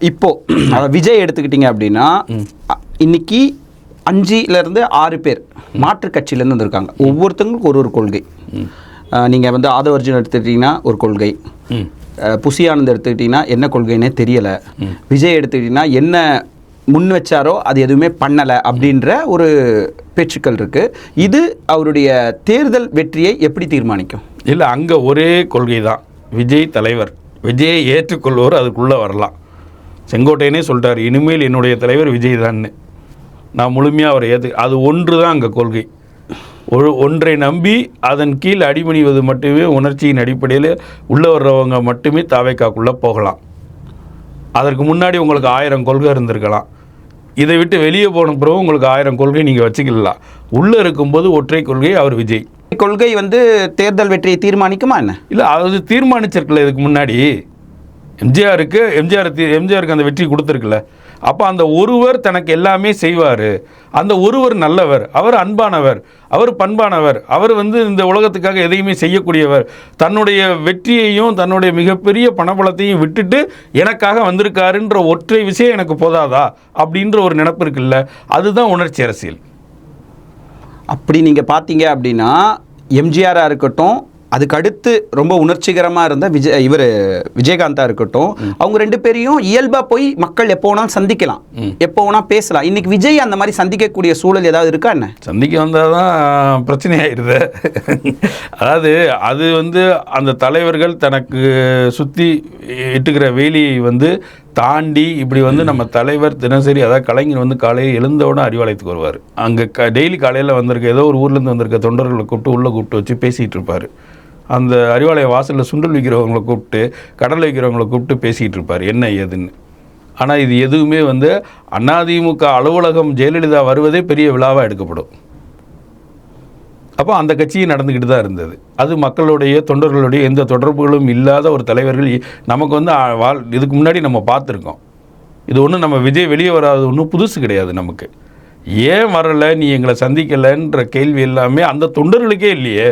இப்போது விஜய் எடுத்துக்கிட்டிங்க அப்படின்னா இன்னைக்கு 5-6 பேர் மாற்றுக் கட்சியிலேருந்து வந்திருக்காங்க. ஒவ்வொருத்தங்களுக்கும் ஒரு கொள்கை. நீங்கள் வந்து ஆதவ அர்ஜுன் எடுத்துக்கிட்டிங்கன்னா ஒரு கொள்கை, புசி ஆனந்த் எடுத்துக்கிட்டிங்கன்னா என்ன கொள்கைன்னே தெரியலை, விஜய் எடுத்துக்கிட்டிங்கன்னா என்ன முன் வச்சாரோ அது எதுவுமே பண்ணலை அப்படின்ற ஒரு பேச்சுக்கள் இருக்குது. இது அவருடைய தேர்தல் வெற்றியை எப்படி தீர்மானிக்கும்? இல்லை, அங்கே ஒரே கொள்கை தான். விஜய் தலைவர், விஜயை ஏற்றுக்கொள்வோர் அதுக்குள்ளே வரலாம். செங்கோட்டையனே சொல்லிட்டார், இனிமேல் என்னுடைய தலைவர் விஜய் தான்னு. நான் முழுமையாக அவரை அது ஒன்று தான் அங்கே கொள்கை. ஒன்றை நம்பி அதன் கீழ் அடிபணிவது மட்டுமே, உணர்ச்சியின் அடிப்படையில் உள்ளே வர்றவங்க மட்டுமே தாவேக்காக்குள்ளே போகலாம். அதற்கு முன்னாடி உங்களுக்கு 1000 கொள்கை இருந்திருக்கலாம். இதை விட்டு வெளியே போன பிறகு உங்களுக்கு 1000 கொள்கை நீங்கள் வச்சுக்கலாம். உள்ளே இருக்கும்போது ஒற்றை கொள்கை அவர் விஜய். கொள்கை வந்து தேர்தல் வெற்றியை தீர்மானிக்குமா என்ன? இல்லை, அது தீர்மானிச்சிருக்கல. இதுக்கு முன்னாடி எம்ஜிஆருக்கு அந்த வெற்றி கொடுத்துருக்குல்ல. அப்போ அந்த ஒருவர் தனக்கு எல்லாமே செய்வார், அந்த ஒருவர் நல்லவர், அவர் அன்பானவர், அவர் பண்பானவர், அவர் வந்து இந்த உலகத்துக்காக எதையுமே செய்யக்கூடியவர், தன்னுடைய வெற்றியையும் தன்னுடைய மிகப்பெரிய பணபலத்தையும் விட்டுட்டு எனக்காக வந்திருக்காருன்ற ஒற்றை விஷயம் எனக்கு போதாதா அப்படின்ற ஒரு நினைப்பு இருக்குல்ல, அதுதான் உணர்ச்சி அரசியல். அப்படி நீங்கள் பார்த்தீங்க அப்படின்னா எம்ஜிஆராக இருக்கட்டும், அதுக்கு அடுத்து ரொம்ப உணர்ச்சிகரமாக இருந்த விஜயகாந்தா இருக்கட்டும், அவங்க 2 பேரையும் இயல்பாக போய் மக்கள் எப்போ வேணாலும் சந்திக்கலாம், எப்போ வேணால் பேசலாம். இன்னைக்கு விஜய் அந்த மாதிரி சந்திக்கக்கூடிய சூழல் ஏதாவது இருக்கா என்ன? சந்திக்க வந்தால் தான் பிரச்சனையாயிருது. அதாவது அது வந்து அந்த தலைவர்கள் தனக்கு சுற்றி இட்டுக்கிற வேலியை வந்து தாண்டி இப்படி வந்து நம்ம தலைவர் தினசரி, அதாவது கலைஞர் வந்து காலையில் எழுந்தவுடனே அறிவாலயத்துக்கு வருவார். அங்கே டெய்லி காலையில் வந்திருக்க ஏதோ ஒரு ஊர்லேருந்து வந்திருக்க தொண்டர்களை கூப்பிட்டு உள்ளே கூப்பிட்டு வச்சு பேசிகிட்டு இருப்பார். அந்த அறிவாலய வாசலில் சுண்டல் விற்கிறவங்களை கூப்பிட்டு, கடலை விற்கிறவங்களை கூப்பிட்டு பேசிகிட்டு இருப்பார் என்ன ஏதுன்னு. ஆனால் இது எதுவுமே வந்து அதிமுக அலுவலகம் ஜெயலலிதா வருவதே பெரிய விழாவாக எடுக்கப்படும். அப்போ அந்த கட்சியும் நடந்துக்கிட்டு தான் இருந்தது. அது மக்களுடைய தொண்டர்களுடைய எந்த தொடர்புகளும் இல்லாத ஒரு தலைவர்கள் நமக்கு வந்து இதுக்கு முன்னாடி நம்ம பார்த்துருக்கோம். இது ஒன்றும் நம்ம விஜய் வெளியே வராது ஒன்றும் புதுசு கிடையாது. நமக்கு ஏன் வரலை, நீ எங்களை சந்திக்கலைன்ற கேள்வி எல்லாமே அந்த தொண்டர்களுக்கே இல்லையே.